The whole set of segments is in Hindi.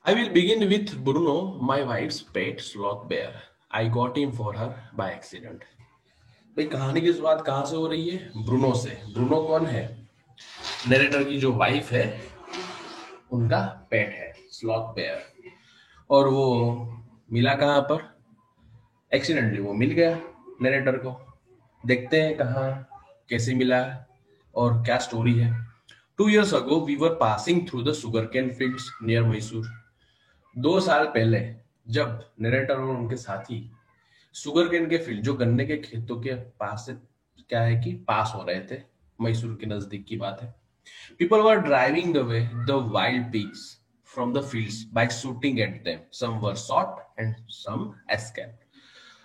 I will begin with Bruno, my wife's pet sloth bear. I got him for her by accident. भाई कहानी की शुरुआत कहाँ से हो रही है? ब्रूनो से। ब्रूनो कौन है? नरेटर की जो वाइफ है उनका पेट है स्लॉथ बेयर। और वो मिला कहाँ पर? एक्सीडेंटली वो मिल गया नरेटर को। देखते हैं कहाँ कैसे मिला और क्या स्टोरी है। 2 years ago we were passing through the sugarcane fields near Mysore. 2 साल पहले जब नरेटर और उनके साथी शुगर केन के फील्ड जो गन्ने के खेतों के पास से क्या है कि पास हो रहे थे, मैसूर के नजदीक की बात है। People were driving away the wild pigs from the fields by shooting at them, some were shot and some escape.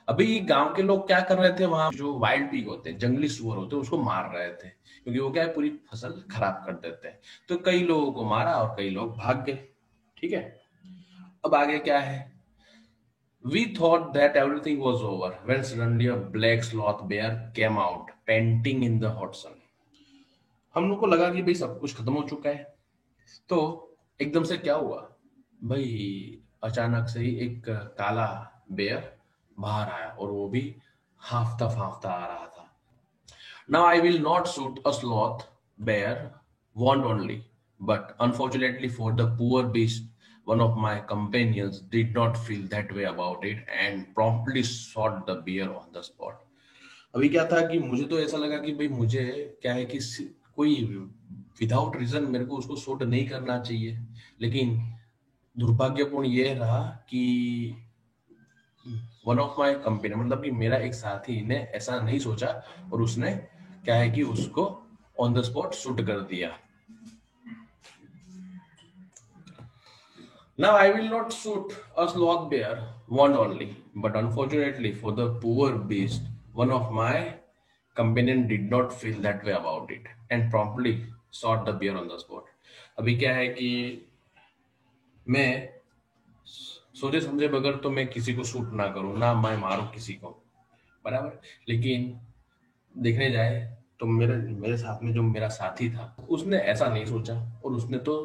अभी गांव के लोग क्या कर रहे थे, वहां जो वाइल्ड पिग होते हैं, जंगली सुअर होते हैं, उसको मार रहे थे क्योंकि वो क्या है पूरी फसल खराब कर देते हैं। तो कई लोगों को मारा और कई लोग भाग गए। ठीक है, अब आगे क्या है? We thought that everything was over when suddenly a black sloth bear came out, panting in the hot sun. हम लोग को लगा कि भाई सब कुछ खत्म हो चुका है। तो एकदम से क्या हुआ भाई? अचानक से ही एक काला बेयर बाहर आया और वो भी हाफता फाफता आ रहा था। Now I will not shoot a sloth bear, want only, but unfortunately for the poor beast, one of my companions did not feel that way about it and promptly shot the bear on the spot. अभी क्या था कि मुझे तो ऐसा लगा कि भाई मुझे क्या है कि कोई विदाउट रीजन मेरे को उसको शूट नहीं करना चाहिए, लेकिन दुर्भाग्यपूर्ण ये रहा कि वन ऑफ माई कंपनी मतलब कि मेरा एक साथी ने ऐसा नहीं सोचा और उसने क्या है कि उसको ऑन द स्पॉट शूट कर दिया। Now I will not shoot a sloth bear, one only, but unfortunately for the poor beast, one of my companion did not feel that way about it and promptly shot the bear on the spot. अभी क्या है कि मैं सोचे समझे बगैर तो मैं किसी को शूट ना करूं, ना मैं मारूं किसी को, बराबर। लेकिन देखने जाए तो मेरे मेरे साथ में जो मेरा साथी था उसने ऐसा नहीं सोचा और उसने तो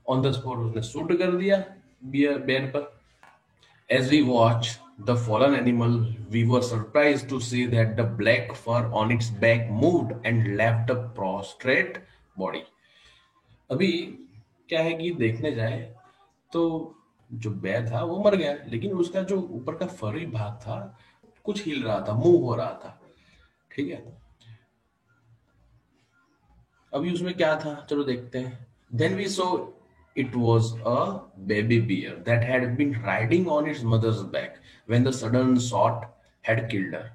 ऑन द स्पॉट उसने शूट कर दिया बियर बेर पर। As we watched the fallen animal, we were surprised to see that the black fur on its back moved and left a prostrate body. अभी क्या है कि देखने जाए तो जो बैर था वो मर गया, लेकिन उसका जो ऊपर का फरी भाग था कुछ हिल रहा था, मूव हो रहा था। ठीक है, अभी उसमें क्या था चलो देखते हैं। Then we saw it was a baby bear that had been riding on its mother's back when the sudden shot had killed her.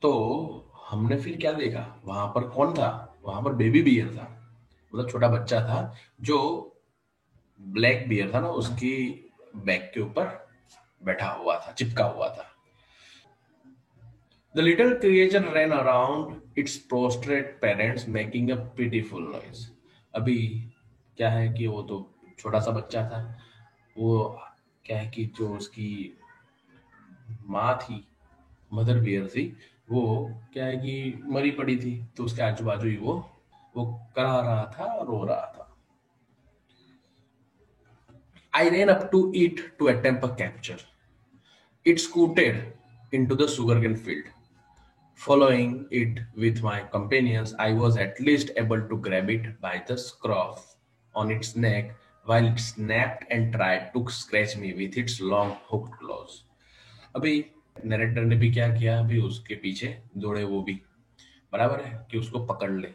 तो हमने फिर क्या देखा, वहां पर कौन था? वहां पर बेबी बियर था, मतलब छोटा बच्चा था जो ब्लैक बियर था ना उसकी बैक के ऊपर बैठा हुआ था, चिपका हुआ था। The little creature ran around its prostrate parents making a pitiful noise. अभी क्या है कि वो तो छोटा सा बच्चा था, वो क्या है कि जो उसकी माँ थी, मदर बियर थी, वो क्या है कि मरी पड़ी थी, तो उसके आजू बाजू ही वो करा रहा था, रो रहा था। I ran up to it to attempt a capture. It scooted into the sugarcane field. Following it with my companions, I was at least able to grab it by the scruff on its neck while it snapped and tried to scratch me with its long hooked claws. अभी नरेटर ने भी क्या किया, अभी उसके पीछे दौड़े वो भी, बराबर है कि उसको पकड़ ले।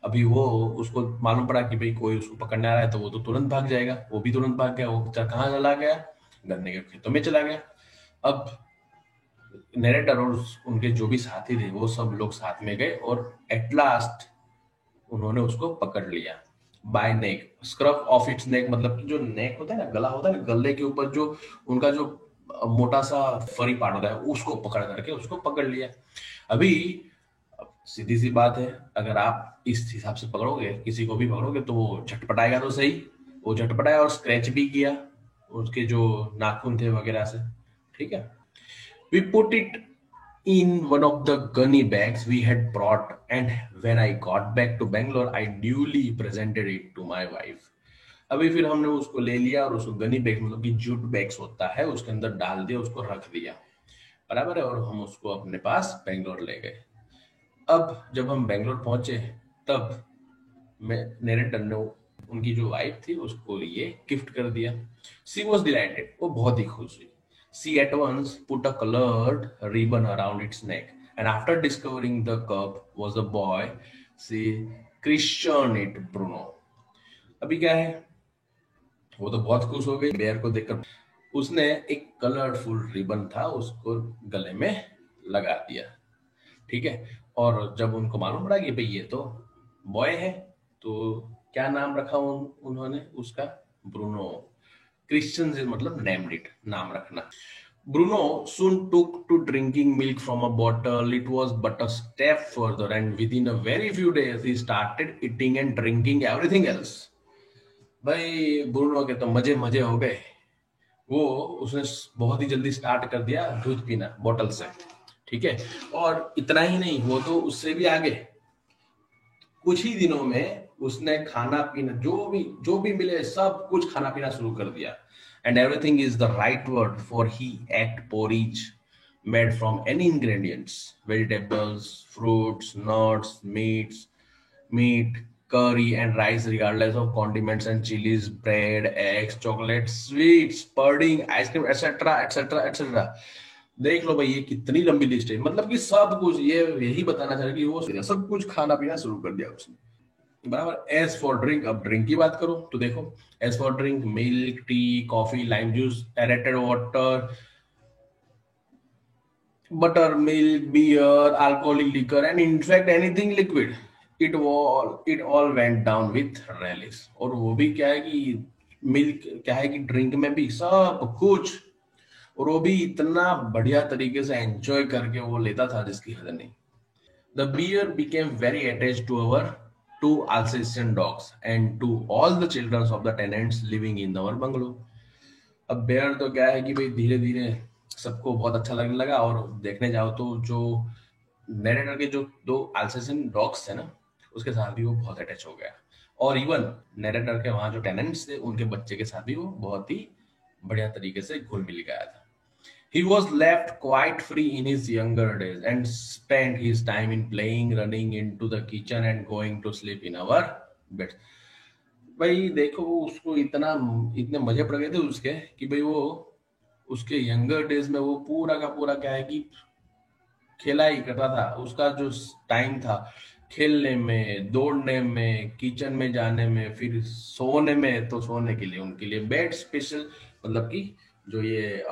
अभी वो उसको मालूम पड़ा कि भाई कोई उसको पकड़ने आ रहा है तो वो तो तुरंत भाग जाएगा, वो भी तुरंत भाग गया। वो कहाँ चला गया? गन्ने के खेतों में चला गया। अब नरेटर और उनके जो भी साथी थे वो सब लोग साथ में गए और एट लास्ट उन्होंने उसको पकड़ लिया by neck, scruff of its neck, मतलब कि जो नेक होता है ना, गला होता है ना, गले के ऊपर जो उनका जो मोटा सा फरी पार्ट होता है उसको पकड़ करके उसको पकड़ लिया। अभी सीधी सी बात है, अगर आप इस हिसाब से पकड़ोगे किसी को भी पकड़ोगे तो वो झटपटाएगा तो सही। वो झटपटाया और स्क्रैच भी किया उसके जो नाखून थे वगैरह से। ठीक है, we put it in one of the gunny bags we had brought, and when I got back to Bangalore, I duly presented it to my wife. अभी फिर हमने उसको ले लिया और उसको गनी बैग मतलब कि जूट बैग्स होता है उसके अंदर डाल दिया, उसको रख दिया, बराबर है, और हम उसको अपने पास बेंगलोर ले गए। अब जब हम बेंगलोर पहुंचे तब मैं नरेटर ने उनकी जो वाइफ थी उसको ये गिफ्ट कर दिया। सी वॉज डिलाइटेड, वो बहुत ही खुश हुई। She at once put a coloured ribbon around its neck and after discovering the cub was a boy, she christened it Bruno. अभी क्या है, वो तो बहुत खुश हो गई बेयर को देखकर। उसने एक कलरफुल रिबन था उसको गले में लगा दिया, ठीक है। और जब उनको मालूम पड़ा कि भाई ये तो बॉय है, तो क्या नाम रखा उन्होंने उसका, ब्रूनो। क्रिश्चियन से मतलब नेम्ड इट, नाम रखना। Bruno soon took to drinking milk from a bottle. It was but a step further, and within a very few days, he started eating and drinking everything else. भाई ब्रूनो के तो मजे मजे हो गए। वो उसने बहुत ही जल्दी स्टार्ट कर दिया दूध पीना बोतल से, ठीक है। और इतना ही नहीं, वो तो उससे भी आगे, कुछ ही दिनों में उसने खाना पीना जो भी मिले सब कुछ खाना पीना शुरू कर दिया। And everything is the right word for he ate porridge made from any ingredients, vegetables, fruits, nuts, meat, curry and rice regardless of condiments and chilies, bread, eggs, chocolate, sweets, pudding, ice cream, etc etc etc। देख लो भाई ये कितनी लंबी लिस्ट है, मतलब कि सब कुछ, ये यही बताना चाह रहे कि वो सब कुछ खाना पीना शुरू कर दिया उसने, बराबर। एज फॉर ड्रिंक, अब ड्रिंक की बात करो तो देखो, as for drink milk, tea, coffee, lime juice, aerated water, buttermilk, beer, alcoholic liquor, and in fact anything liquid, it all went down with relish। और वो भी क्या है कि मिल्क क्या है कि ड्रिंक में भी सब कुछ, और वो भी इतना बढ़िया तरीके से एंजॉय करके वो लेता था जिसकी हद नहीं। The beer became very attached to our two Alsatian dogs and to all the children of the tenants living in our bungalow। अब बेयर तो क्या है कि भाई धीरे धीरे सबको बहुत अच्छा लगने लगा, और देखने जाओ तो जो नरेटर के जो दो अल्सेशियन डॉग्स थे ना, उसके साथ भी वो बहुत अटैच हो गया। और इवन नरेटर के वहां जो टेनेंट्स थे उनके बच्चे के साथ भी वो बहुत ही बढ़िया तरीके से घुल मिल गया था। He was left quite free in his younger days and spent his time in playing, running into the kitchen and going to sleep in our beds। भाई देखो उसको इतने मजे पड़ गए थे उसके कि भाई वो उसके यंगर डेज में वो पूरा का पूरा क्या है कि खेला ही करता था। उसका जो टाइम था खेलने में, दौड़ने में, किचन में जाने में, फिर सोने में, तो सोने के लिए उनके लिए बेड स्पेशल, मतलब कि जो ये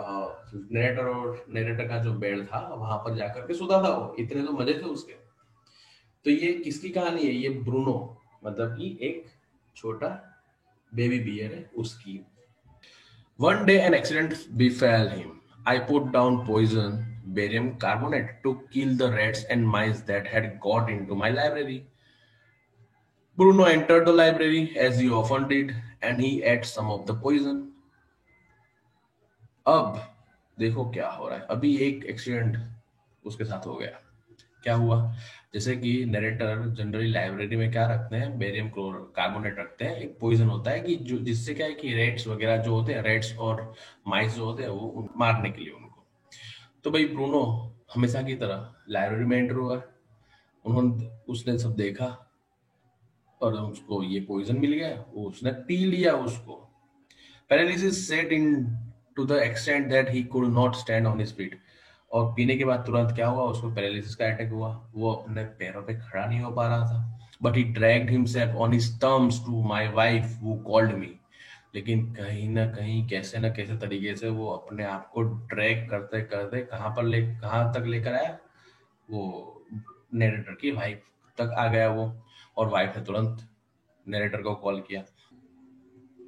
नरेटर का जो बेड था वहां पर जाकर के सोता था वो, इतने तो मजे थे उसके। तो ये किसकी कहानी है, ये ब्रूनो, मतलब कि एक छोटा बेबी बियर है उसकी। One day an accident befell him. I put down poison, barium carbonate, to kill the rats and mice that had got into my library. Bruno entered the library as he often did, and he ate some of the poison। अब देखो क्या हो रहा है, अभी एक एक्सीडेंट उसके साथ हो गया। क्या हुआ, जैसे कि नरेटर जनरली लाइब्रेरी में क्या रखते हैं, बेरियम कार्बोनेट रखते हैं, एक पॉइजन होता है कि जो जिससे क्या है कि रेट्स वगैरह जो होते हैं, रेट्स और माइस जो होते हैं वो मारने के लिए उनको। तो भाई ब्रूनो हमेशा की तरह लाइब्रेरी में एंटर हुआ, उन्होंने उसने सब देखा और उसको ये पॉइजन मिल गया, वो उसने पी लिया उसको। Paralysis set in to the extent that he could not stand on his feet. और पीने के बाद तुरंत क्या हुआ, उसको पैरालिसिस का अटैक हुआ, वो अपने पैरों पे खड़ा नहीं हो पा रहा था। But he dragged himself on his terms to my wife who called me. लेकिन कहीं ना कहीं कैसे ना कैसे तरीके से वो अपने आप को ड्रैग करते करते कहाँ तक लेकर आया, वो नरेटर की वाइफ तक आ गया वो। और वाइफ ने तुरंत नरेटर को कॉल किया।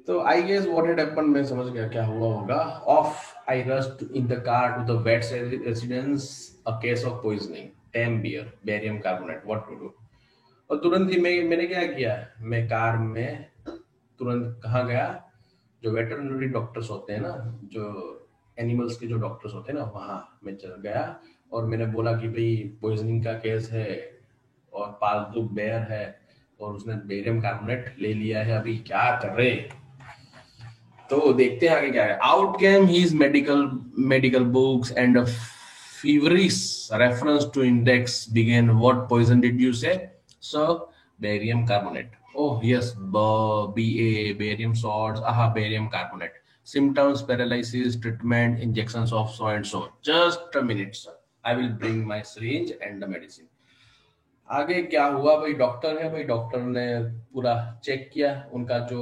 तो I guess what had happened, मैं समझ गया क्या हुआ होगा। Off I rushed in the car to the vet's residence, a case of poisoning, tame bear, barium carbonate, what to do. और तुरंत ही मैंने क्या किया, मैं कार में तुरंत कहाँ गया, जो वेटरनरी डॉक्टर्स होते हैं ना, जो एनिमल्स के जो डॉक्टर्स होते हैं ना, वहां मैं चल गया। और मैंने बोला कि भाई पॉइजनिंग का केस है और पालतू बेयर है और उसने बेरियम कार्बोनेट ले लिया है, अभी क्या कर रहे। तो देखते हैं आगे क्या है. Out came his medical books and a feverish reference to index began. What poison did you say, sir? Barium carbonate. Oh yes, BA, barium salts. Aha, barium carbonate. Symptoms: paralysis, treatment, injections of so and so. Just a minute, sir. I will bring my syringe and the medicine. आगे क्या हुआ भाई, डॉक्टर है भाई, डॉक्टर ने पूरा चेक किया, उनका जो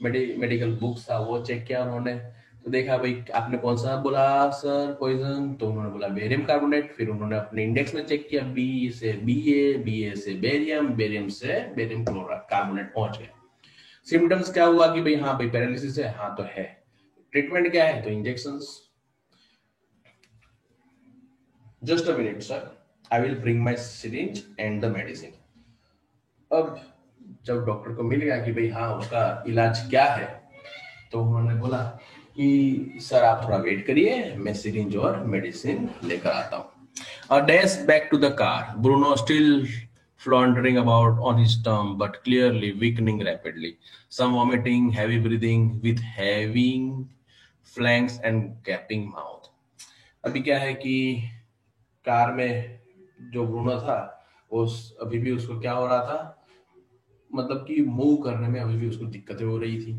मेडिकल बुक्स था वो चेक किया उन्होंने. तो देखा भाई आपने कौन सा बोला सर पॉइजन, तो उन्होंने बोला बेरियम कार्बोनेट. फिर उन्होंने अपने इंडेक्स में चेक किया, बी से BA से बेरियम, बेरियम से बेरियम कार्बोनेट पहुंच गया. सिम्टम्स क्या हुआ कि भाई हाँ भाई पैरालिसिस है, हाँ तो है. ट्रीटमेंट क्या है, तो injection. Just a minute sir, I will bring my syringe and the medicine. अब जब डॉक्टर को मिल गया कि भाई हाँ उसका इलाज क्या है, तो उन्होंने बोला कि सर आप थोड़ा वेट करिए, मैं सिरिंज और मेडिसिन लेकर आता हूँ. A dash back to the car. Bruno still floundering about on his tongue, but clearly weakening rapidly. Some vomiting, heavy breathing, with having flanks and gaping mouth. अभी क्या है कि कार में जो ब्रूनो था वो अभी भी उसको क्या हो रहा था, मतलब कि मूव करने में अभी भी उसको दिक्कतें हो रही थी.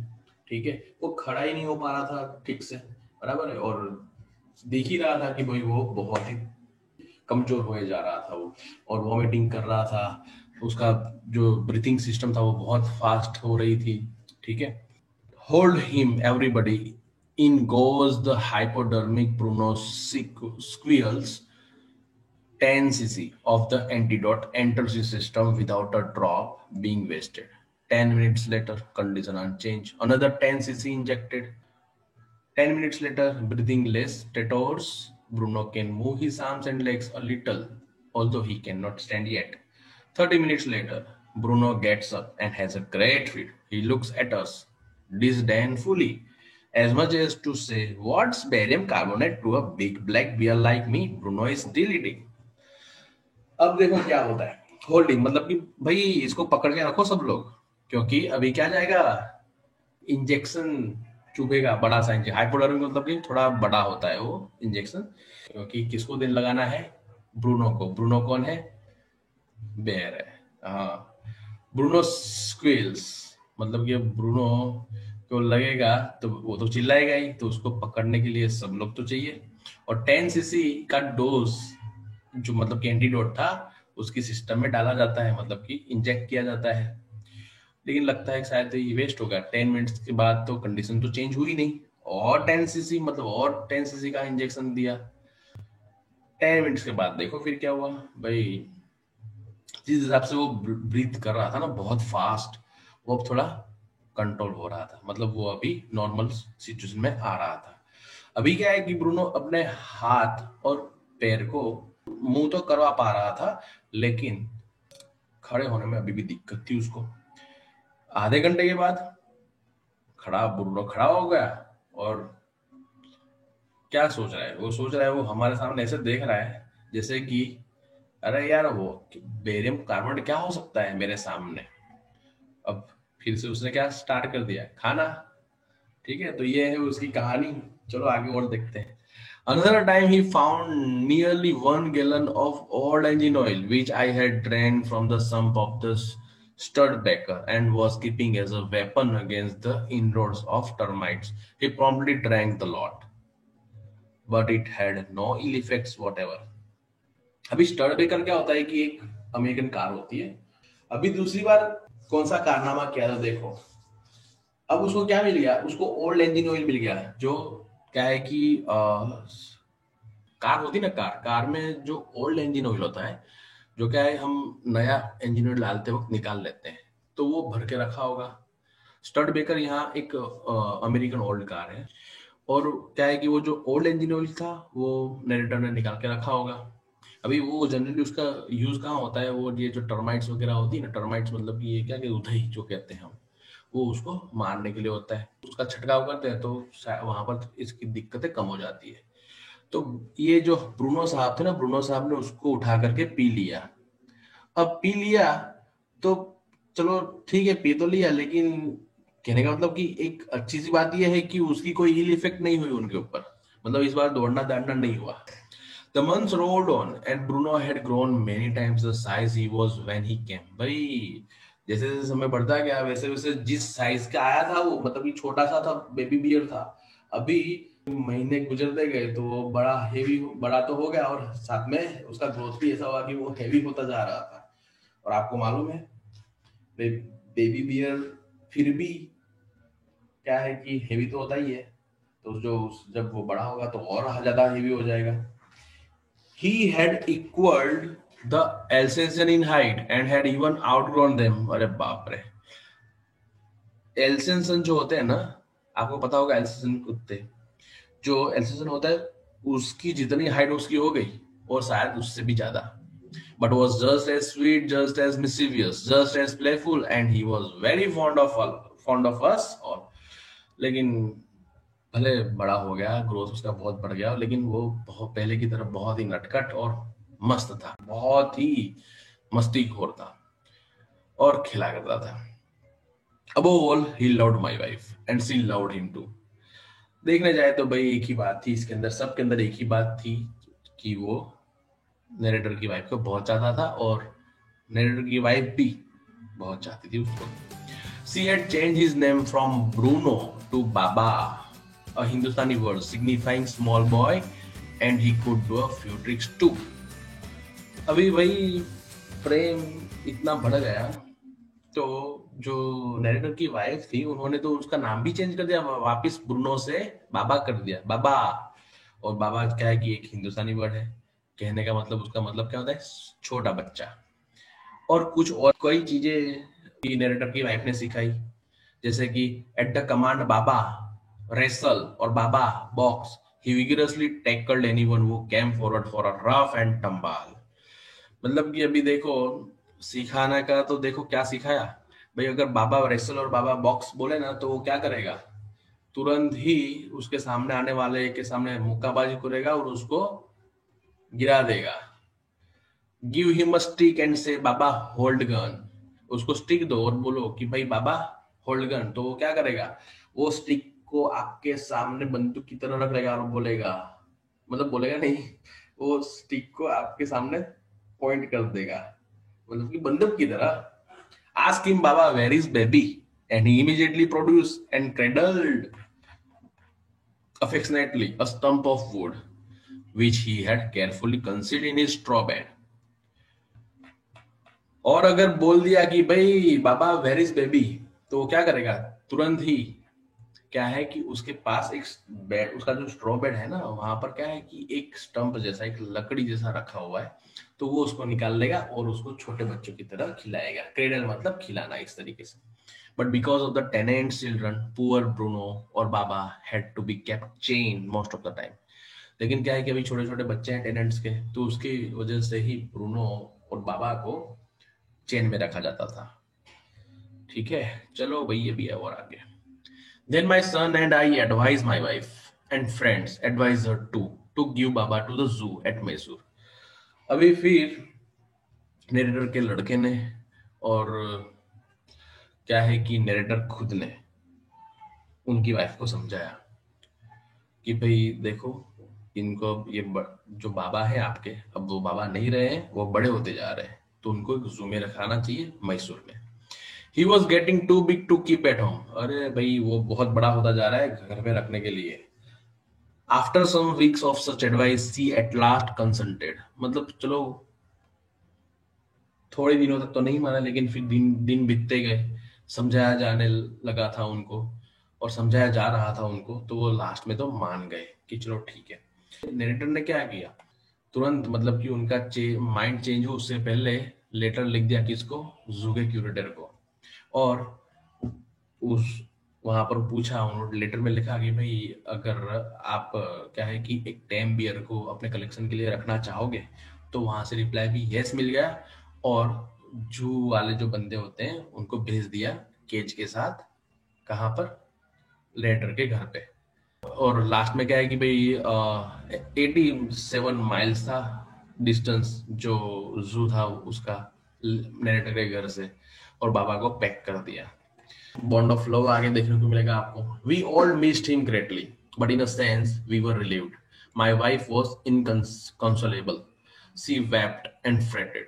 ठीक है, वो खड़ा ही नहीं हो पा रहा था ठीक से, बराबर है. और दिख ही रहा था कि भाई वो बहुत ही कमजोर होए जा रहा था वो, और वॉमिटिंग कर रहा था. उसका जो ब्रीथिंग सिस्टम था वो बहुत फास्ट हो रही थी. ठीक है. Hold him everybody. In goes the hypodermic. Bruno squeals. 10 cc of the antidote enters the system without a drop being wasted. 10 minutes later, condition unchanged. Another 10 cc injected. 10 minutes later, breathing less, tetters. Bruno can move his arms and legs a little, although he cannot stand yet. 30 minutes later, Bruno gets up and has a great fit. He looks at us disdainfully, as much as to say, what's barium carbonate to a big black bear like me? Bruno is still eating. अब देखो क्या होता है. होल्डिंग मतलब कि भाई इसको पकड़ के रखो सब लोग, क्योंकि अभी क्या जाएगा, इंजेक्शन चुभेगा, बड़ा सा इंजेक्शन. हाइपोडर्मिक मतलब कि थोड़ा बड़ा होता है वो इंजेक्शन, क्योंकि किसको दिन लगाना है, ब्रूनो को. ब्रूनो कौन है, बेयर है. हाँ, ब्रूनो स्क्विल्स मतलब कि ब्रूनो को लगेगा तो वो तो चिल्लाएगा ही, तो उसको पकड़ने के लिए सब लोग तो चाहिए. और 10 cc का डोज जो मतलब कि एंटीडोट था उसकी सिस्टम में डाला जाता है, मतलब कि इंजेक्ट किया जाता है. लेकिन लगता है कि शायद ये वेस्ट होगा. 10 मिनट्स के बाद तो कंडीशन तो चेंज हुई नहीं, और 10 cc मतलब और 10 cc का इंजेक्शन दिया. 10 मिनट्स के बाद देखो फिर क्या हुआ भाई. जिस हिसाब से वो ब्रीथ कर रहा था ना बहुत फास्ट, वो अब थोड़ा कंट्रोल हो रहा था, मतलब वो अभी नॉर्मल सिचुएशन में आ रहा था. अभी क्या है कि ब्रूनो अपने हाथ और पैर को मूव तो करवा पा रहा था, लेकिन खड़े होने में अभी भी दिक्कत थी उसको. आधे घंटे के बाद ब्रूनो खड़ा हो गया, और क्या सोच रहा है, वो सोच रहा है, वो हमारे सामने ऐसे देख रहा है जैसे कि अरे यार वो बेरियम कार्बोनेट क्या हो सकता है मेरे सामने. अब फिर से उसने क्या स्टार्ट कर दिया, खाना. ठीक है, तो ये है उसकी कहानी. चलो आगे और देखते हैं. Another time he found nearly 1 gallon of old engine oil, which I had drained from the sump of the Studebaker and was keeping as a weapon against the inroads of termites. He promptly drank the lot, but it had no ill effects whatever. अभी स्टडबेकर क्या होता है कि एक अमेरिकन कार होती है. अभी दूसरी बार कौन सा कारनामा किया था देखो. अब उसको क्या मिल गया, उसको ओल्ड इंजन ऑयल मिल गया, जो क्या है कि कार होती ना, कार में जो ओल्ड इंजन ऑयल होता है, जो क्या है हम नया इंजन ऑयल डालते वक्त निकाल लेते हैं, तो वो भर के रखा होगा. स्टड बेकर यहाँ एक अमेरिकन ओल्ड कार है, और क्या है कि वो जो ओल्ड इंजन ऑयल था वो नरेटर ने निकाल के रखा होगा. अभी वो जनरली उसका यूज कहाँ होता है, वो ये जो टर्माइट्स वगैरह होती है ना, टर्माइट्स मतलब कि ये क्या कि उधई जो कहते हैं हम, वो उसको मारने के लिए होता है. उसका छिड़काव करते हैं तो वहां पर इसकी दिक्कतें कम हो जाती है. तो ये जो ब्रूनो साहब थे ना, ब्रूनो साहब ने उसको उठा करके पी लिया. अब पी लिया तो चलो ठीक है, पी तो लिया, लेकिन कहने का मतलब कि एक अच्छी सी बात यह है कि उसकी कोई इल इफेक्ट नहीं हुई उनके ऊपर, मतलब इस बार दौड़ना दाड़ना नहीं हुआ। The months rolled on and Bruno had grown many times the size he was when he came. भाई जैसे जैसे समय बढ़ता गया वैसे वैसे जिस साइज का आया था वो, मतलब कि छोटा सा था, बेबी बियर था, अभी महीने गुजरते गए तो वो बड़ा हेवी, बड़ा तो हो गया और साथ में उसका ग्रोथ भी ऐसा हुआ कि वो हेवी होता जा रहा था। और आपको मालूम है बेबी बियर फिर भी क्या है कि हेवी तो होता ही है, तो जो जब वो बड़ा होगा तो और ज्यादा हेवी हो जाएगा। He had equaled the Alsatian in height and had even outgrown them. अरे बाप रे, एल्सेंसन जो होते हैं ना, आपको पता होगा एल्सेंसन कुत्ते, जो एल्सेंसन होता है उसकी जितनी हाइट उसकी हो गई और शायद उससे भी ज्यादा, but was just as sweet, just as mischievous, just as playful, and he was very fond of us all. लेकिन भले बड़ा हो गया, ग्रोथ उसका बहुत बढ़ गया, लेकिन वो बहुत पहले की तरफ बहुत ही नटखट और मस्त था, बहुत ही मस्तीखोर था और खिला करता था। Above all, he loved my wife and she loved him too. देखने जाए तो भाई एक ही बात थी इसके अंदर, सबके अंदर एक ही बात थी कि वो नरेटर की वाइफ को बहुत चाहता था और नरेटर की वाइफ भी बहुत चाहती थी उसको। She had changed his name from Bruno to Baba, a Hindustani word signifying small boy, and he could do a few tricks too. अभी भाई प्रेम इतना बढ़ गया तो जो नरेटर की वाइफ थी उन्होंने तो उसका नाम भी चेंज कर दिया, वापिस ब्रूनो से बाबा कर दिया, बाबा। और बाबा क्या है कि एक हिंदुस्तानी वर्ड है, कहने का मतलब उसका मतलब क्या होता है, छोटा बच्चा। और कुछ और कई चीजें नरेटर की वाइफ ने सिखाई, जैसे कि at the command Baba wrestle और Baba box he vigorously tackled anyone who came forward for a rough and tumble. मतलब कि अभी देखो सिखाने का तो देखो क्या सिखाया भाई, अगर बाबा रेसल और बाबा बॉक्स बोले ना तो वो क्या करेगा, तुरंत ही उसके सामने आने वाले के सामने मुक्काबाजी करेगा और उसको गिरा देगा। Give him a stick and से बाबा होल्ड गन, उसको स्टिक दो और बोलो कि भाई बाबा होल्ड गन, तो वो क्या करेगा, वो स्टिक को आपके सामने बंदूक की तरह रख लेगा और बोलेगा, मतलब बोलेगा नहीं, वो स्टिक को आपके सामने पॉइंट कर देगा, मतलब कि बंदूक की तरह। Ask him Baba where is baby and he immediately produce and cradled affectionately a stump of wood which he had carefully concealed in his straw bed. और अगर बोल दिया कि भाई बाबा वेयर इज बेबी, तो वो क्या करेगा, तुरंत ही क्या है कि उसके पास एक बेड, उसका जो स्ट्रॉ बेड है ना वहां पर क्या है कि एक स्टंप जैसा, एक लकड़ी जैसा रखा हुआ है, तो वो उसको निकाल लेगा और उसको छोटे बच्चों की तरह खिलाएगा, क्रेडल मतलब खिलाना इस तरीके से। But because of the tenant children poor Bruno और Baba had to be kept chain most of the time. लेकिन क्या है कि अभी छोटे छोटे बच्चे हैं टेनेंट्स के, तो उसकी वजह से ही ब्रूनो और बाबा को चेन में रखा जाता था। ठीक है, चलो भाई अभी और आगे। Then my son and I advised my wife and friends advised her too to give Baba to the zoo at Mysore. अभी फिर नरेटर के लड़के ने और क्या है कि नरेटर खुद ने उनकी वाइफ को समझाया कि भाई देखो इनको ये जो बाबा है आपके, अब वो बाबा नहीं रहे हैं, वो बड़े होते जा रहे हैं, तो उनको एक जू में रखाना चाहिए मैसूर में। He was getting too big to keep at home, अरे भाई वो बहुत बड़ा होता जा रहा है घर में रखने के लिए। After some weeks of such advice she at last consulted, मतलब चलो थोड़े दिनों तक तो नहीं माना, लेकिन फिर दिन दिन बीतते गए, समझाया जाने लगा था उनको और समझाया जा रहा था उनको, तो वो लास्ट में तो मान गए कि चलो ठीक है। नरेटर ने क्या किया, तुरंत मतलब कि उनका माइंड चेंज हो उससे पहले लेटर लिख दिया किसको, जू के क्यूरेटर को। और उस वहां पर पूछा, उन्होंने लेटर में लिखा कि भाई अगर आप क्या है कि एक टेम बियर को अपने कलेक्शन के लिए रखना चाहोगे, तो वहां से रिप्लाई भी यस मिल गया और जू वाले जो बंदे होते हैं उनको भेज दिया केज के साथ, कहाँ पर, लेटर के घर पे। और लास्ट में क्या है कि भाई 87 माइल्स था डिस्टेंस जो जू था उसका नरेटर के घर से, और बाबा को पैक कर दिया। बॉन्ड ऑफ लव आगे देखने को मिलेगा आपको. We all missed him greatly, but in a sense we were relieved. My wife was inconsolable. She wept and fretted.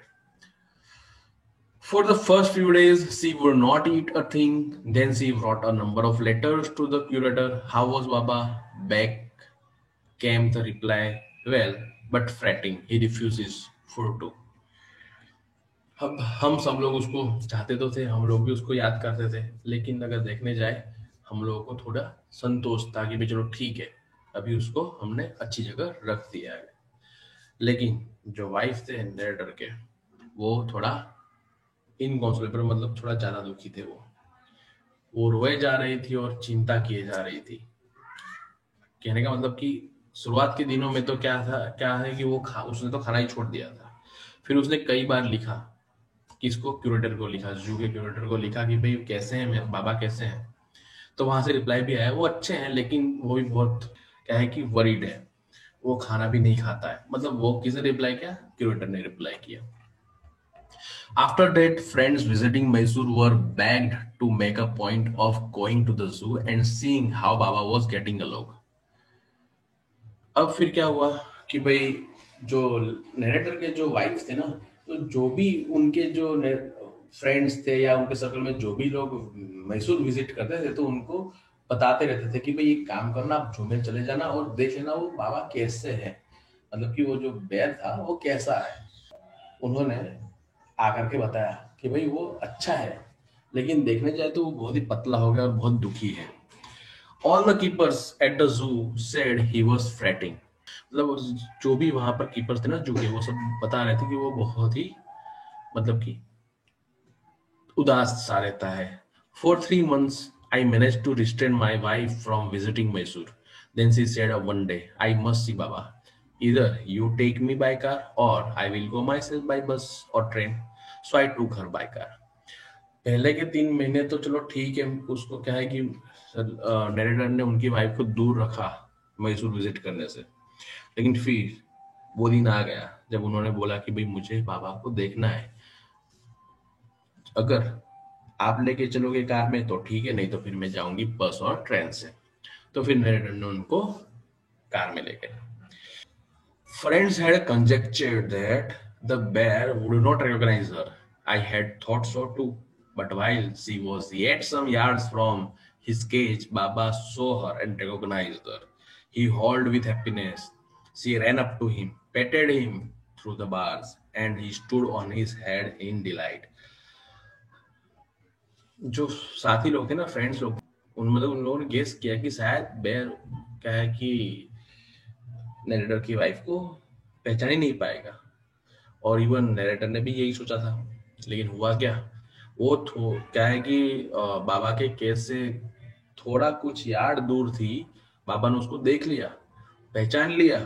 For the first few days, she would not eat a thing. Then she wrote a number of letters to the curator. How was Baba? Back came the reply. Well, but fretting. He refuses food too. अब हम सब लोग उसको चाहते तो थे, हम लोग भी उसको याद करते थे, लेकिन अगर देखने जाए हम लोगों को थोड़ा संतोष था कि भाई चलो ठीक है, अभी उसको हमने अच्छी जगह रख दिया है. लेकिन जो वाइफ थे नरेटर के, वो थोड़ा इनकॉन्सोलेबल, मतलब थोड़ा ज्यादा दुखी थे. वो रोए जा रही थी और चिंता किए जा रही थी. कहने का मतलब कि शुरुआत के दिनों में तो क्या है कि वो उसने तो खाना ही छोड़ दिया था. फिर उसने कई बार लिखा, किसको, क्यूरेटर को लिखा, जू के क्यूरेटर को लिखा कि भाई कैसे हैं मेरे बाबा, कैसे हैं. तो वहां से रिप्लाई भी आया, वो अच्छे हैं लेकिन वो भी बहुत क्या है कि वरीड है, वो खाना भी नहीं खाता है. मतलब वो किसने रिप्लाई किया, क्यूरेटर ने रिप्लाई किया. After that, friends visiting Mysore were begged to make a point of going to the zoo and seeing how Baba was getting along. अब फिर क्या हुआ कि भाई जो नरेटर के जो वाइफ थे ना, तो जो भी उनके जो फ्रेंड्स थे या उनके सर्कल में जो भी लोग मैसूर विजिट करते थे, तो उनको बताते रहते थे कि भाई एक काम करना, आप जू में चले जाना और देख लेना वो बाबा कैसे है, मतलब कि वो जो बेर था वो कैसा है. उन्होंने आकर के बताया कि भाई वो अच्छा है, लेकिन देखने जाए तो वो बहुत ही पतला हो गया और बहुत दुखी है. All the keepers at the zoo said he was fretting. मतलब जो भी वहां पर कीपर्स थे ना जू के, वो सब बता रहे थे कि वो बहुत ही, मतलब कि उदास सा रहता है. For 3 months I manage to restrain my wife from visiting Mysore. Then she said one day, I must see Baba. Either you take me by car or I will go myself by bus or train. So I took her by car. पहले के 3 महीने तो चलो ठीक है, उसको क्या है कि नरेटर ने उनकी वाइफ को दूर रखा मैसूर विजिट करने से. लेकिन फिर वो दिन आ गया जब उन्होंने बोला कि भाई मुझे बाबा को देखना है, अगर आप लेके चलोगे कार में तो ठीक है, नहीं तो फिर मैं जाऊंगी बस और ट्रेन से. तो फिर नरेटर ने उनको कार में ले गए. Friends had conjectured that the bear would not recognize her. I had thought so too. But while she was yet some yards from his cage, Baba saw her and recognized her. He howled with happiness. She ran up to him, petted him through the bars, and he stood on his head in delight. जो साथी लोग थे ना, फ्रेंड्स लोग, उन लोगों ने गेस किया कि शायद बेर क्या है कि नरेटर की वाइफ को पहचान ही नहीं पाएगा. और इवन नरेटर ने भी यही सोचा था. लेकिन हुआ क्या, वो क्या है कि बाबा के केस से थोड़ा कुछ यार्ड दूर थी. बाबा ने उसको देख लिया, पहचान लिया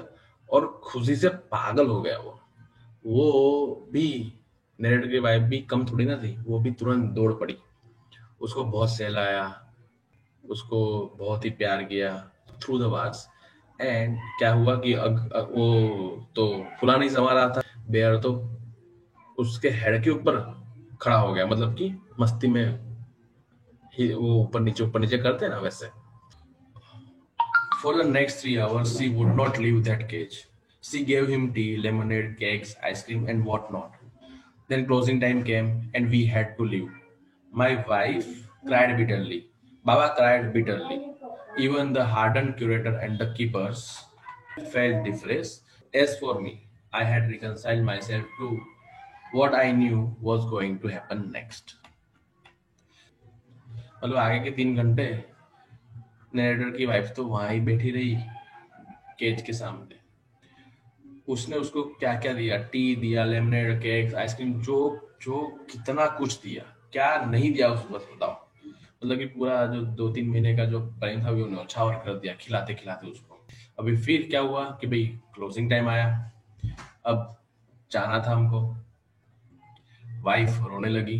और खुशी से पागल हो गया. वो भी, नरेटर की वाइफ भी कम थोड़ी ना थी, वो भी तुरंत दौड़ पड़ी, उसको बहुत सहलाया, उसको बहुत ही प्यार किया थ्रू द वार्स. एंड क्या हुआ कि वो तो खुला नहीं समा रहा था, बेयर तो उसके हेड के ऊपर खड़ा हो गया, मतलब कि मस्ती में ही वो ऊपर नीचे करते हैं ना वैसे. For the next 3 hours she would not leave that cage. She gave him tea, lemonade, cakes, ice cream and what not. Then closing time came and we had to leave. My wife cried bitterly. Baba cried bitterly. Even the hardened curator and the keepers felt depressed. As for me, I had reconciled myself to what I knew was going to happen next. मतलब आगे के 3 घंटे नरेटर की वाइफ तो वहां ही बैठी रही केज के सामने. उसने उसको क्या क्या दिया, टी दिया, लेमनेड, केक, आइसक्रीम, जो जो कितना कुछ दिया, क्या नहीं दिया उसको बस बताओ. मतलब कि पूरा जो 2-3 महीने का जो प्लान था वो उन्होंने छावर कर दिया खिलाते खिलाते उसको. अभी फिर क्या हुआ कि भाई क्लोजिंग टाइम आया, अब जाना था हमको. वाइफ रोने लगी,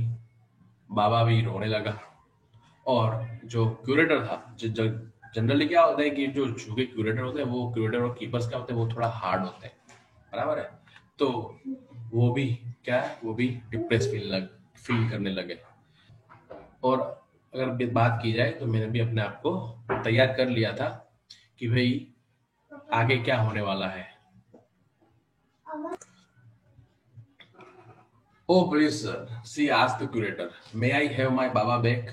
बाबा भी रोने लगा. और जो क्यूरेटर था, जनरली क्या होता है कि जो जू के क्यूरेटर होते हैं, वो क्यूरेटर और कीपर्स क्या होते हैं, वो थोड़ा हार्ड होते हैं, बराबर है. तो वो भी क्या है, वो भी डिप्रेस फील करने लगे. और अगर बात की जाए तो मैंने भी अपने आप को तैयार कर लिया था कि भाई आगे क्या होने वाला है। Oh, please, sir. She asked the curator, may I have my Baba back?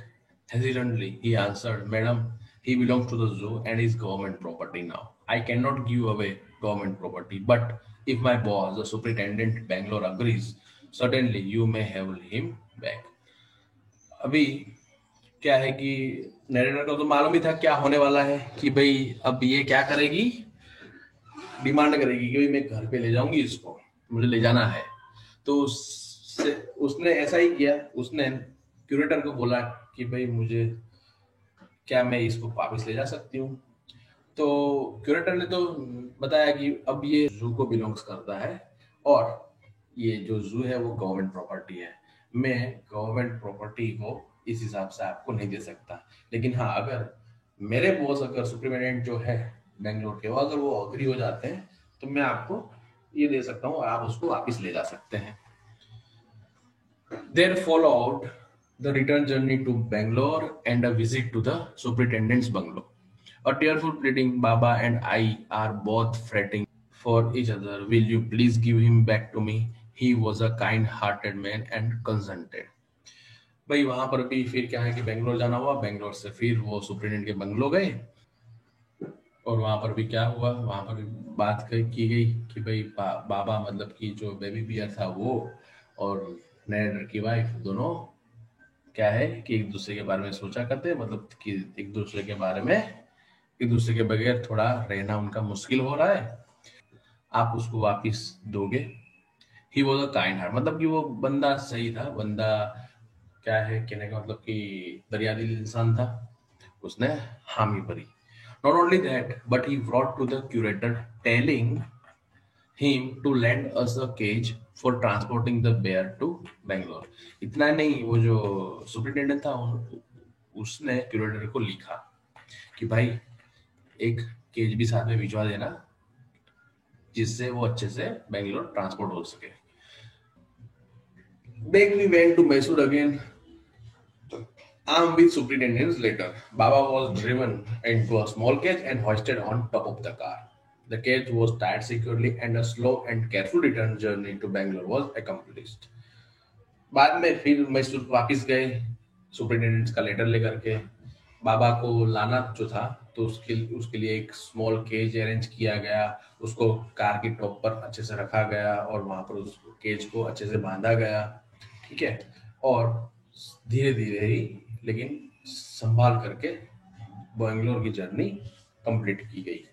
Hesitantly, he answered, Madam, he belongs to the zoo and is government property now. I cannot give away government property, but if my boss, the superintendent Bangalore, agrees, certainly you may have him back. अभी क्या है कि नरेंद्र को तो मालूम ही था क्या होने वाला है कि भाई अब ये क्या करेगी, डिमांड करेगी कि भाई मैं घर पे ले जाऊंगी इसको, मुझे ले जाना है। तो उसने ऐसा ही किया, उसने क्यूरेटर को बोला कि भाई मुझे, क्या मैं इसको वापस ले जा सकती हूँ? तो क्यूरेटर ने तो बताया कि अब ये जू को बिलोंग्स करता है और ये जो जू है वो गवर्नमेंट प्रॉपर्टी है। मैं गवर्नमेंट प्रॉपर्टी को इस हिसाब से आपको नहीं दे सकता, लेकिन हाँ अगर मेरे बॉस, अगर सुप्रिटेंडेंट जो है बेंगलोर के, वो अगर वो अग्री हो जाते हैं तो मैं आपको ये दे सकता हूँ और आप उसको वापस ले जा सकते हैं। There followed the return journey to Bangalore and a visit to the superintendent's bungalow. A tearful pleading, Baba and I are both fretting for each other. Will you please give him back to me? He was a kind-hearted man and consented. भाई वहां पर भी फिर क्या है कि बेंगलोर जाना हुआ, बेंगलोर से फिर वो सुप्रिटेंडेंट के बंगलो गए और वहां पर भी क्या हुआ, वहां पर भी बात की गई कि भाई बाबा मतलब कि जो बेबी बियर था वो और नरेंद्र की वाइफ दोनों क्या है कि एक दूसरे के बारे में सोचा करते हैं, मतलब कि एक दूसरे के बारे में, एक दूसरे के बगैर थोड़ा रहना उनका मुश्किल हो रहा है, आप उसको वापिस दोगे। He was a kind heart, मतलब कि वो बंदा सही था, बंदा क्या है कहने का मतलब कि दरिया दिल इंसान था, उसने हामी भरी। Not only that but he brought to the curator telling him to lend us a cage for transporting the bear to Bangalore। इतना नहीं, वो जो सुपरिटेंडेंट था उसने क्यूरेटर को लिखा कि भाई एक केज भी साथ में भिजवा देना जिससे वो अच्छे से बेंगलोर ट्रांसपोर्ट हो सके। Back we went to Mysore again, armed with superintendent's letter. Baba was driven into a small cage and hoisted on top of the car. The cage was tied securely and a slow and careful return journey to Bangalore was accomplished. बाद में फिर मैसूर वापस गए सुपरिटेंडेंट का लेटर लेकर के। बाबा को लाना जो था तो उसके उसके लिए एक स्मॉल केज अरेंज किया गया, उसको कार की टॉप पर अच्छे से रखा गया और वहां पर उस केज को अच्छे से बांधा गया, ठीक है। और धीरे धीरे ही लेकिन संभाल करके बेंगलोर की जर्नी कंप्लीट की गई।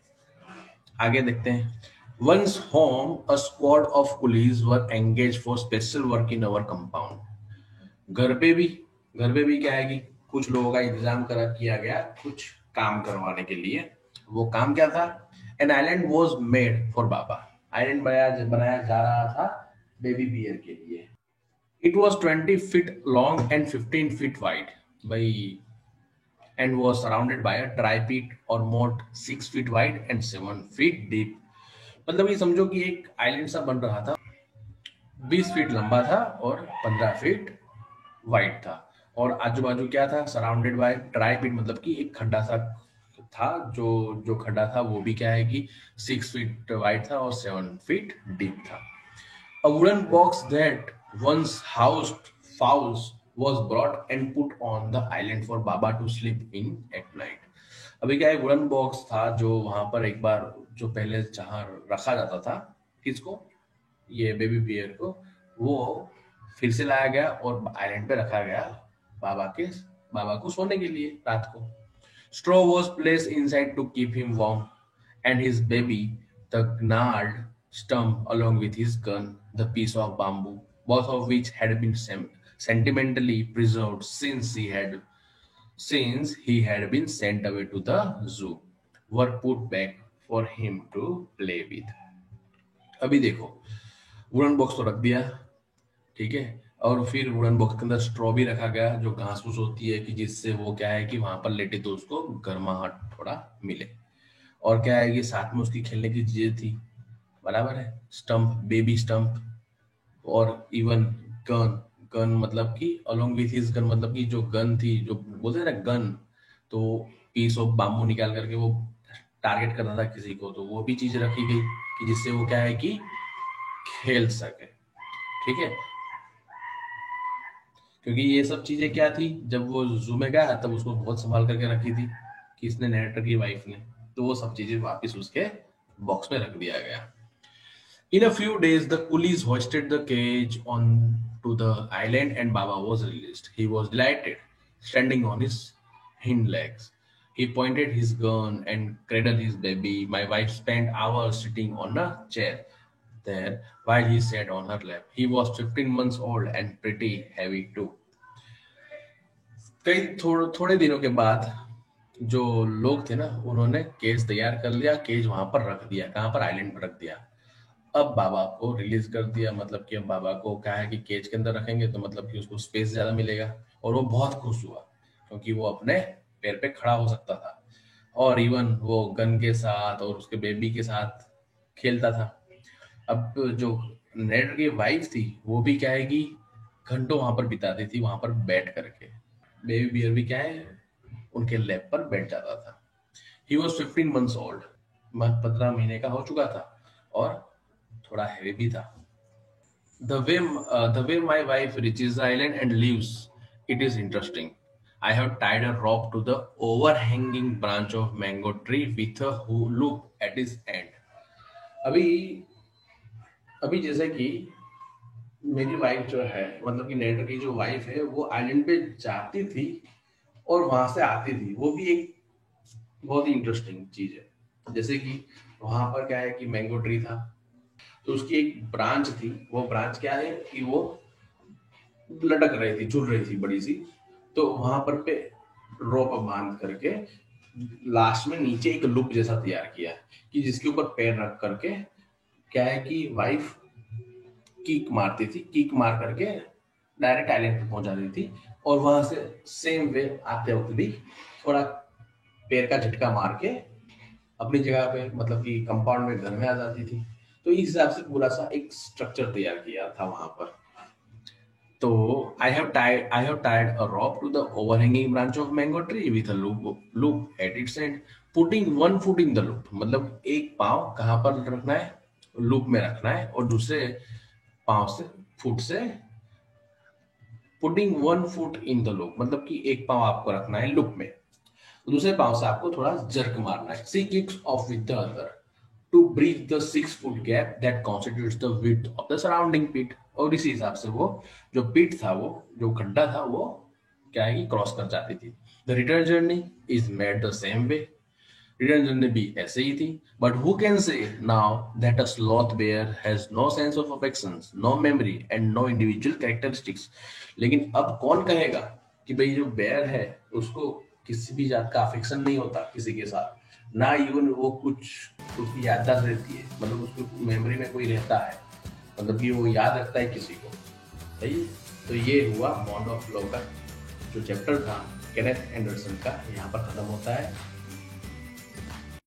आगे देखते हैं। Once home, a squad of police were engaged for special work in our compound। घर पे भी घर पे भी क्या है कि कुछ लोगों का इंतजाम करा किया गया कुछ काम करवाने के लिए। वो काम क्या था? An island was made for Baba. Island बनाया जा रहा था बेबी बियर के लिए। It was 20 feet long and 15 feet wide भाई, and was surrounded by a dry pit or moat 6 feet wide and 7 feet deep। मतलब ये समझो कि एक आइलैंड सा बन रहा था, 20 फीट लंबा था और 15 फीट वाइड था। और आजू बाजू क्या था? सराउंडेड बाय ड्राई पिट, मतलब कि एक खड्डा सा था, जो जो खड्डा था वो भी क्या है कि 6 फीट वाइड था और 7 फीट डीप था। A wooden box that once housed fowls was brought and put on the island for Baba to sleep in at night। अभी क्या है, वुडन बॉक्स था जो वहां पर एक बार, जो पहले जहां रखा जाता था किसको, ये बेबी बियर को, वो फिर से लाया गया और आइलैंड पे रखा गया बाबा को सोने के लिए रात को। Straw was placed inside to keep him warm, and his baby, the gnarled stump along with his gun, the piece of bamboo, both of which had been sentimentally preserved since he had been sent away to the zoo, were put back for him to play with। अभी देखो, वुडन बॉक्स तो रख दिया, ठीक है, और फिर वुडन बॉक्स के अंदर स्ट्रॉ भी रखा गया जो घास फूस होती है कि जिससे वो क्या है कि वहां पर लेटे तो उसको गर्माहट थोड़ा मिले। और क्या है कि साथ में उसकी खेलने की चीजें थी, बराबर है, स्टंप, बेबी स्टंप और इवन गन, गन मतलब कि अलोंग विथ हिज गन मतलब कि जो गन थी, जो बोलते हैं ना गन, तो पीस ऑफ बाम्बू निकाल करके वो टारगेट करना था किसी को, तो वो भी चीज रखी गई कि जिससे वो क्या है कि खेल सके। ठीक है, क्योंकि ये सब चीजें क्या थी, जब वो जू में गया तब उसको बहुत संभाल करके रखी थी किसने, नरेटर की वाइफ ने। तो वो सब चीजें वापस उसके बॉक्स में रख दिया गया। In a few days, the coolies hoisted the cage on to the island and Baba was released. He was delighted, standing on his hind legs. He pointed his gun and cradled his baby. My wife spent hours sitting on a chair there while he sat on her lap. He was 15 months old and pretty heavy too. कई थोड़े दिनों के बाद जो लोग थे ना, उन्होंने केज तैयार कर लिया, केज वहां पर रख दिया, कहां पर, आइलैंड पर रख दिया। अब बाबा को रिलीज कर दिया, मतलब कि अब बाबा को क्या है कि केज के अंदर रखेंगे तो मतलब कि उसको स्पेस ज्यादा मिलेगा। और वो बहुत खुश हुआ क्योंकि वो अपने पैर पे खड़ा हो सकता था, और इवन वो गन के साथ और उसके बेबी के साथ खेलता था। अब जो नेड की वाइफ थी वो भी क्या है कि घंटों वहां पर बिताती थी, वहां पर बैठ करके। बेबी बियर भी क्या है, उनके लैप पर बैठ जाता था। ही वॉज 15 months ओल्ड, 15 महीने का हो चुका था और थोड़ा हैवी भी था। The way my wife reaches the island and leaves, it is interesting. I have tied a rope to the overhanging branch of mango tree with a loop at its end. अभी अभी जैसे कि मेरी वाइफ जो है, मतलब कि नेटर की जो वाइफ है, वो आइलैंड पे जाती थी और वहां से आती थी। वो भी एक बहुत ही इंटरेस्टिंग चीज है। जैसे कि वहां पर क्या है कि मैंगो ट्री था, तो उसकी एक ब्रांच थी। वो ब्रांच क्या है कि वो लटक रही थी, झूल रही थी बड़ी सी। तो वहां पर पे रोप बांध करके लास्ट में नीचे एक लूप जैसा तैयार किया कि जिसके ऊपर पैर रख करके क्या है कि वाइफ किक मारती थी, किक मार करके डायरेक्ट आइलैंड पे पहुंच जाती थी। और वहां से सेम वे आते वक्त भी थोड़ा पैर का झटका मार के अपनी जगह पे, मतलब कि कंपाउंड में घर में आ जाती थी। तो इस हिसाब से पूरा सा एक स्ट्रक्चर तैयार किया था वहां पर। तो I have tied a rope to the overhanging branch of mango tree with a loop at its end, putting one foot in the loop। मतलब एक पाँव कहाँ पर रखना है, लूप में रखना है, और दूसरे पाँव से, फुट से, putting one foot in the loop मतलब कि एक पाँव आपको रखना है लूप में, दूसरे पाँव से आपको थोड़ा जर्क मारना है। She kicks off with the other to breach the 6 foot gap that constitutes the width of the surrounding pit. और इसी हिसाब से वो जो पिट था, वो जो गड्ढा था, वो क्या है कि क्रॉस कर जाती थी। The return journey is made the same way. Return journey भी ऐसे ही थी। But who can say now that a sloth bear has no sense of affections, no memory and no individual characteristics. लेकिन अब कौन कहेगा कि भाई जो बेयर है उसको किसी भी जात का अफेक्शन नहीं होता किसी के साथ, ना इवन वो कुछ उसकी याददाश्त रहती है, मतलब उसकी मेमोरी में कोई रहता है, मतलब कि वो याद रखता है किसी को। सही। तो ये हुआ बॉन्ड ऑफ लव का जो चैप्टर था केनेथ एंडरसन का, यहाँ पर खत्म होता है।